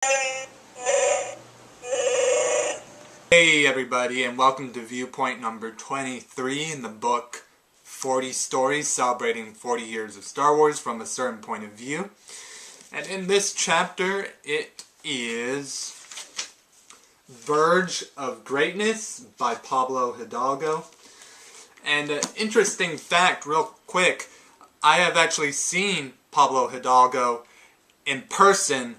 Hey everybody, and welcome to viewpoint number 23 in the book 40 Stories Celebrating 40 Years of Star Wars from a Certain Point of View. And in this chapter, it is Verge of Greatness by Pablo Hidalgo. And an interesting fact, real quick, I have actually seen Pablo Hidalgo in person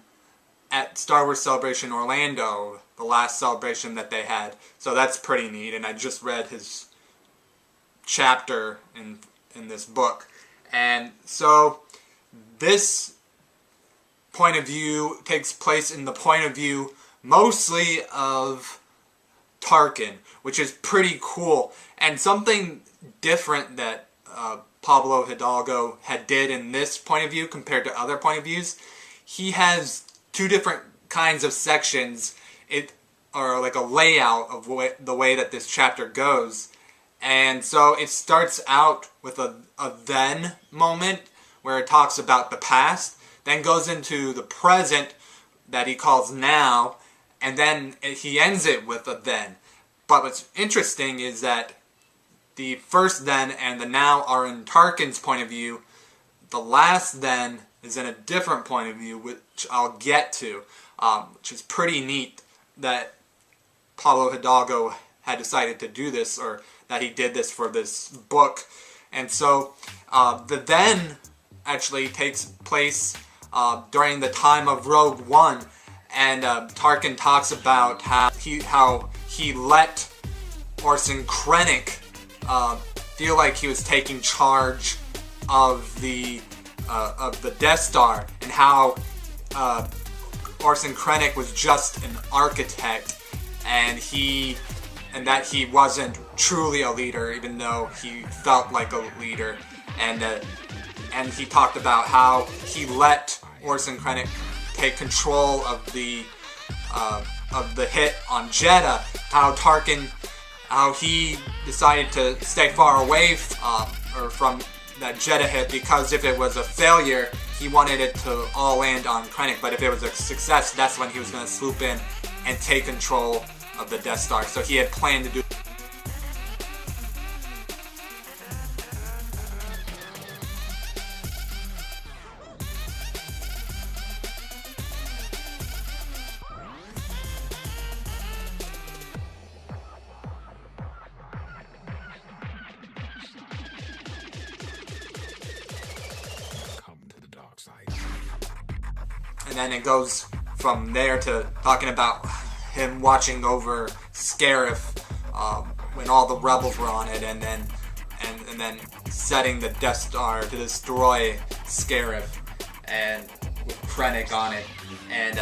at Star Wars Celebration Orlando, the last celebration that they had. So that's pretty neat, and I just read his chapter in this book. And so this point of view takes place in the point of view mostly of Tarkin, which is pretty cool. And something different that Pablo Hidalgo had did in this point of view compared to other point of views, he has two different kinds of sections, or like a layout of the way that this chapter goes. And so it starts out with a then moment where it talks about the past, then goes into the present that he calls now, and then he ends it with a then. But what's interesting is that the first then and the now are in Tarkin's point of view. The last then is in a different point of view, which I'll get to, which is pretty neat that Pablo Hidalgo had decided to do this, or that he did this for this book. And so the then actually takes place during the time of Rogue One, and Tarkin talks about how he let Orson Krennic feel like he was taking charge of the Death Star, and how Orson Krennic was just an architect, and that he wasn't truly a leader, even though he felt like a leader. And he talked about how he let Orson Krennic take control of the hit on Jeddah. How he decided to stay far away from that Jeddah hit, because if it was a failure, he wanted it to all land on Krennic, but if it was a success, that's when he was going to swoop in and take control of the Death Star. So he had planned to do. And then it goes from there to talking about him watching over Scarif when all the rebels were on it, and then setting the Death Star to destroy Scarif, and with Krennic on it, and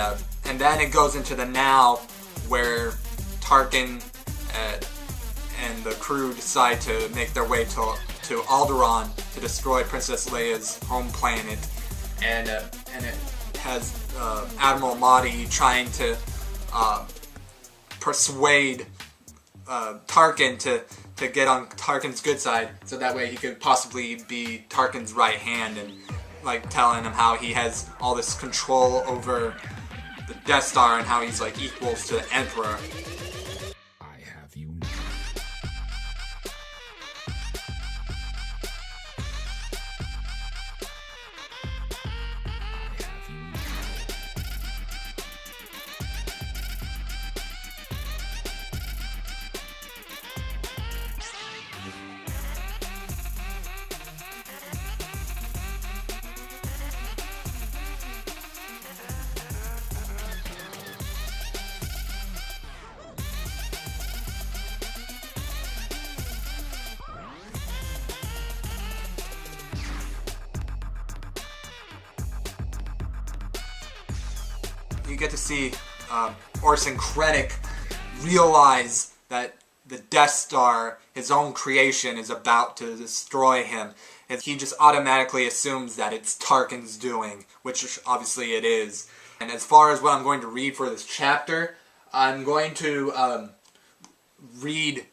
then it goes into the now, where Tarkin and the crew decide to make their way to Alderaan to destroy Princess Leia's home planet, and it has Admiral Mahdi trying to persuade Tarkin to get on Tarkin's good side, so that way he could possibly be Tarkin's right hand, and like telling him how he has all this control over the Death Star and how he's like equals to the Emperor. You get to see Orson Krennic realize that the Death Star, his own creation, is about to destroy him. And he just automatically assumes that it's Tarkin's doing, which obviously it is. And as far as what I'm going to read for this chapter, I'm going to read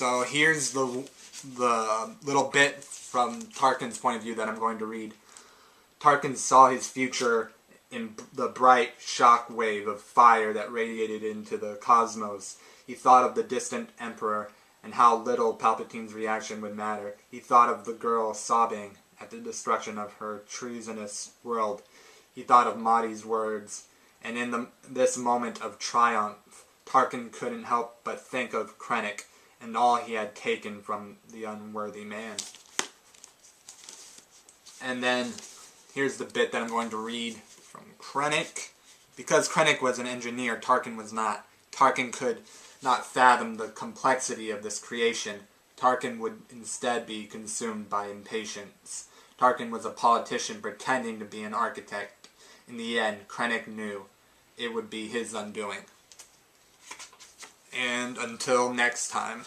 So here's the little bit from Tarkin's point of view that I'm going to read. Tarkin saw his future in the bright shock wave of fire that radiated into the cosmos. He thought of the distant Emperor and how little Palpatine's reaction would matter. He thought of the girl sobbing at the destruction of her treasonous world. He thought of Mahdi's words, and in this moment of triumph, Tarkin couldn't help but think of Krennic and all he had taken from the unworthy man. And then, here's the bit that I'm going to read from Krennic. Because Krennic was an engineer, Tarkin was not. Tarkin could not fathom the complexity of this creation. Tarkin would instead be consumed by impatience. Tarkin was a politician pretending to be an architect. In the end, Krennic knew it would be his undoing. And until next time.